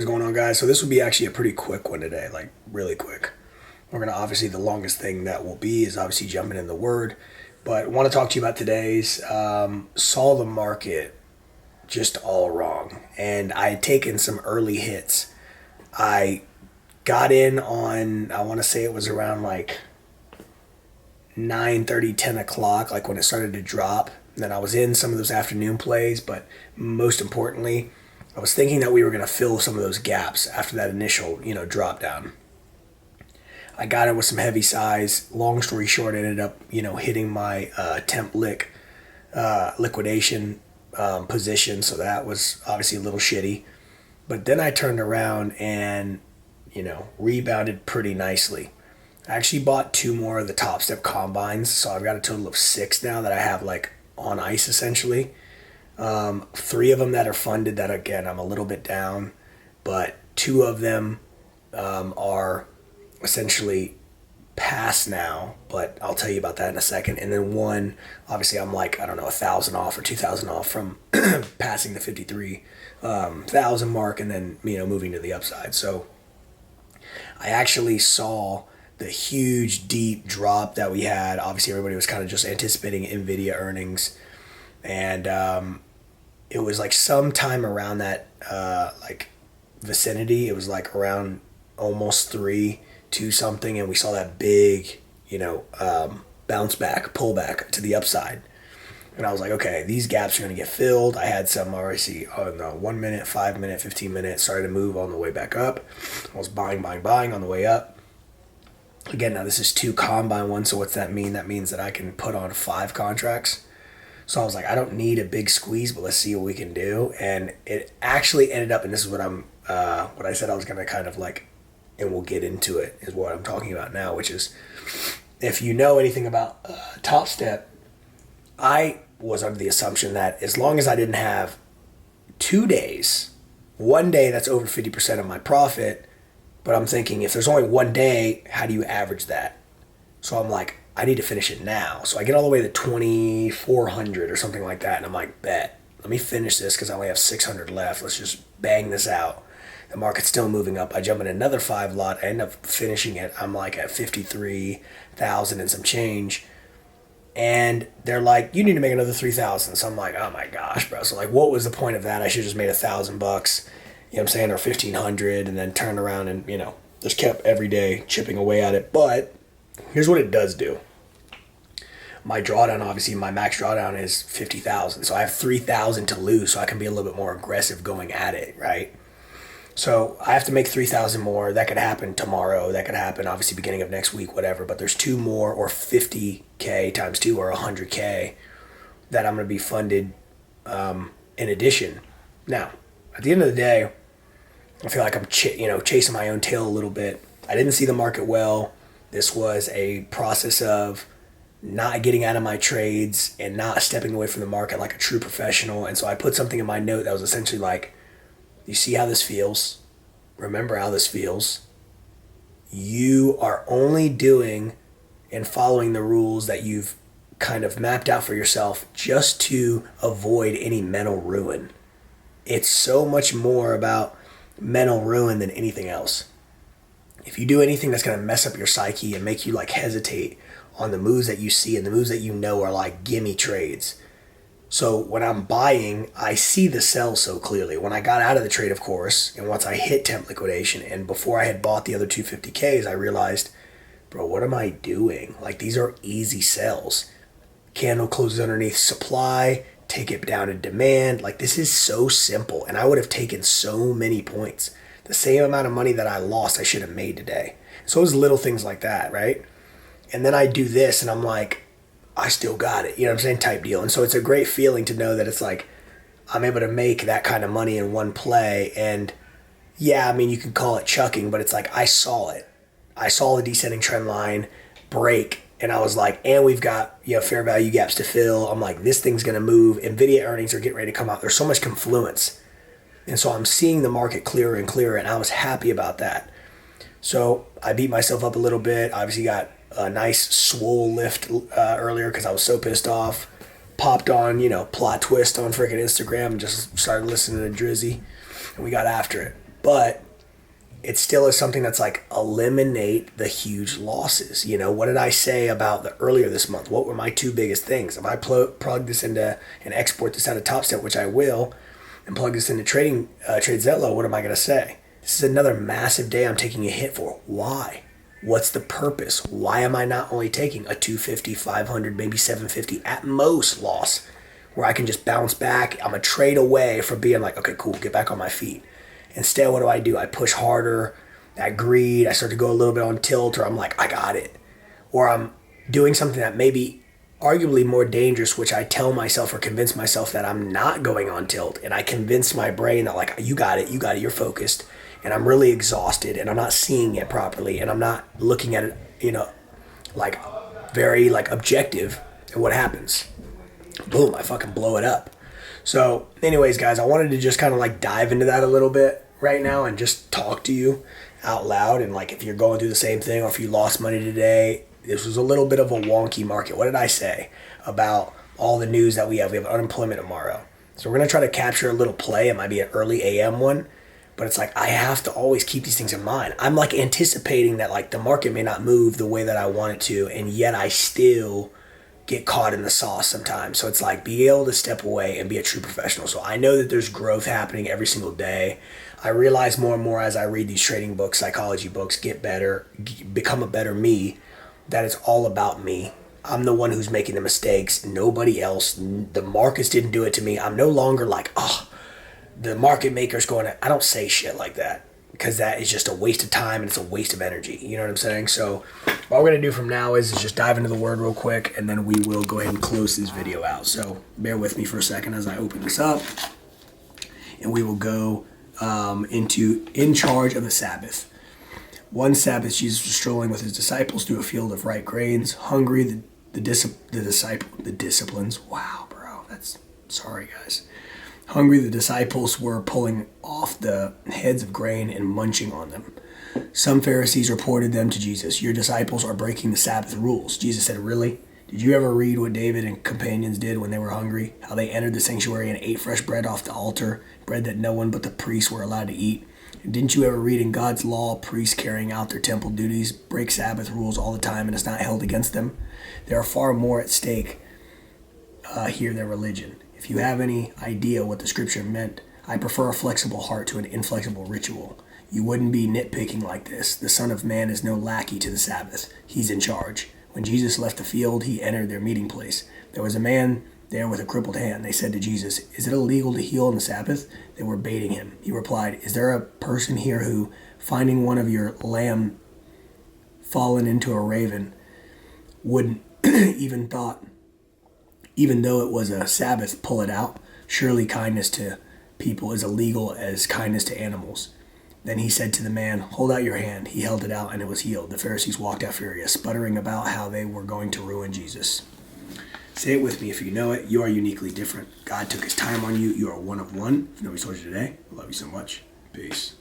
What's going on, guys? So this will be actually a pretty quick one today, like really quick. We're gonna obviously the longest thing that will be is obviously jumping in the word, but I want to talk to you about today's. Saw the market just all wrong, and I had taken some early hits. I got in on I want to say it was around like 9:30, 10 o'clock, like when it started to drop. And then I was in some of those afternoon plays, but most importantly, I was thinking that we were going to fill some of those gaps after that initial, drop down. I got it with some heavy size. Long story short, ended up, hitting my temp lick liquidation position. So that was obviously a little shitty. But then I turned around and, rebounded pretty nicely. I actually bought two more of the Top Step combines. So I've got a total of six now that I have like on ice essentially. Three of them that are funded that again I'm a little bit down, but two of them are essentially past now, but I'll tell you about that in a second. And then one, obviously I'm like, I don't know, 1,000 off or 2,000 off from passing the 53,000 mark and then, moving to the upside. So I actually saw the huge deep drop that we had. Obviously everybody was kind of just anticipating NVIDIA earnings. And it was like sometime around that like vicinity. It was like around almost 3 to something, and we saw that big, bounce back, pull back to the upside. And I was like, okay, these gaps are going to get filled. I had some already on the 1 minute, 5 minute, 15 minute, started to move on the way back up. I was buying on the way up. Again, now this is two combine ones, so what's that mean? That means that I can put on 5 contracts. So I was like, I don't need a big squeeze, but let's see what we can do. And it actually ended up, and this is what what I said I was going to kind of like, and we'll get into it, is what I'm talking about now, which is, if you know anything about Top Step, I was under the assumption that as long as I didn't have 2 days, one day that's over 50% of my profit, but I'm thinking if there's only one day, how do you average that? So I'm like, I need to finish it now. So I get all the way to 2,400 or something like that, and I'm like, bet. Let me finish this because I only have 600 left. Let's just bang this out. The market's still moving up. I jump in another 5 lot. I end up finishing it. I'm like at 53,000 and some change. And they're like, you need to make another 3,000. So I'm like, oh my gosh, bro. So like, what was the point of that? I should have just made $1,000. You know what I'm saying? Or 1,500, and then turned around and, just kept every day chipping away at it. But here's what it does do. My drawdown, obviously, my max drawdown is 50,000. So I have 3,000 to lose, so I can be a little bit more aggressive going at it, right? So I have to make 3,000 more. That could happen tomorrow. That could happen, obviously, beginning of next week, whatever. But there's 2 more, or 50K times 2, or 100K that I'm going to be funded in addition. Now, at the end of the day, I feel like I'm chasing my own tail a little bit. I didn't see the market well. This was a process of not getting out of my trades and not stepping away from the market like a true professional. And so I put something in my note that was essentially like, you see how this feels? Remember how this feels. You are only doing and following the rules that you've kind of mapped out for yourself just to avoid any mental ruin. It's so much more about mental ruin than anything else. If you do anything that's going to mess up your psyche and make you like hesitate on the moves that you see and the moves that you know are like gimme trades. So when I'm buying, I see the sell so clearly. When I got out of the trade, of course, and once I hit temp liquidation and before I had bought the other 250Ks, I realized, bro, what am I doing? Like, these are easy sells. Candle closes underneath supply, take it down to demand. Like, this is so simple, and I would have taken so many points. The same amount of money that I lost, I should have made today. So it was little things like that, right? And then I do this, and I'm like, I still got it, you know what I'm saying, type deal. And so it's a great feeling to know that it's like, I'm able to make that kind of money in one play. And yeah, I mean, you can call it chucking, but it's like, I saw it. I saw the descending trend line break, and I was like, and we've got, fair value gaps to fill. I'm like, this thing's going to move. NVIDIA earnings are getting ready to come out. There's so much confluence. And so I'm seeing the market clearer and clearer, and I was happy about that. So I beat myself up a little bit. Obviously got a nice swole lift earlier because I was so pissed off. Popped on, plot twist on freaking Instagram and just started listening to Drizzy. And we got after it. But it still is something that's like eliminate the huge losses. You know, what did I say about the earlier this month? What were my two biggest things? If I plug this into and export this out of Top Step, which I will, and plug this into TradeZetlo, what am I going to say? This is another massive day I'm taking a hit for. Why? What's the purpose? Why am I not only taking a 250, 500, maybe 750 at most loss, where I can just bounce back? I'm a trade away from being like, okay, cool, get back on my feet. Instead, what do? I push harder, that greed, I start to go a little bit on tilt, or I'm like, I got it. Or I'm doing something that may be arguably more dangerous, which I tell myself or convince myself that I'm not going on tilt. And I convince my brain that like, you got it, you're focused. And I'm really exhausted and I'm not seeing it properly. And I'm not looking at it, you know, like very like objective. And what happens? Boom, I fucking blow it up. So anyways, guys, I wanted to just kind of like dive into that a little bit right now and just talk to you out loud. And like if you're going through the same thing or if you lost money today, this was a little bit of a wonky market. What did I say about all the news that we have? We have unemployment tomorrow. So we're going to try to capture a little play. It might be an early AM one, but it's like I have to always keep these things in mind. I'm like anticipating that like the market may not move the way that I want it to, and yet I still get caught in the sauce sometimes. So it's like be able to step away and be a true professional. So I know that there's growth happening every single day. I realize more and more as I read these trading books, psychology books, get better, become a better me, that it's all about me. I'm the one who's making the mistakes, nobody else. The markets didn't do it to me. I'm no longer like, oh, the market maker's going to, I don't say shit like that, because that is just a waste of time and it's a waste of energy. You know what I'm saying? So what we're going to do from now is just dive into the word real quick, and then we will go ahead and close this video out. So bear with me for a second as I open this up, and we will go into in charge of the Sabbath. One Sabbath, Jesus was strolling with his disciples through a field of ripe grains. Hungry, the disciplines. Wow, bro. Sorry, guys. Hungry, the disciples were pulling off the heads of grain and munching on them. Some Pharisees reported them to Jesus. Your disciples are breaking the Sabbath rules. Jesus said, really? Did you ever read what David and companions did when they were hungry? How they entered the sanctuary and ate fresh bread off the altar, bread that no one but the priests were allowed to eat? And didn't you ever read in God's law, priests carrying out their temple duties break Sabbath rules all the time and it's not held against them? There are far more at stake here than religion. If you have any idea what the scripture meant, I prefer a flexible heart to an inflexible ritual. You wouldn't be nitpicking like this. The Son of Man is no lackey to the Sabbath. He's in charge. When Jesus left the field, he entered their meeting place. There was a man there with a crippled hand. They said to Jesus, is it illegal to heal on the Sabbath? They were baiting him. He replied, is there a person here who, finding one of your lamb fallen into a raven, wouldn't even though it was a Sabbath, pull it out? Surely kindness to people is illegal as kindness to animals. Then he said to the man, hold out your hand. He held it out and it was healed. The Pharisees walked out furious, sputtering about how they were going to ruin Jesus. Say it with me if you know it. You are uniquely different. God took his time on you. You are one of one. If nobody's told you today, I love you so much. Peace.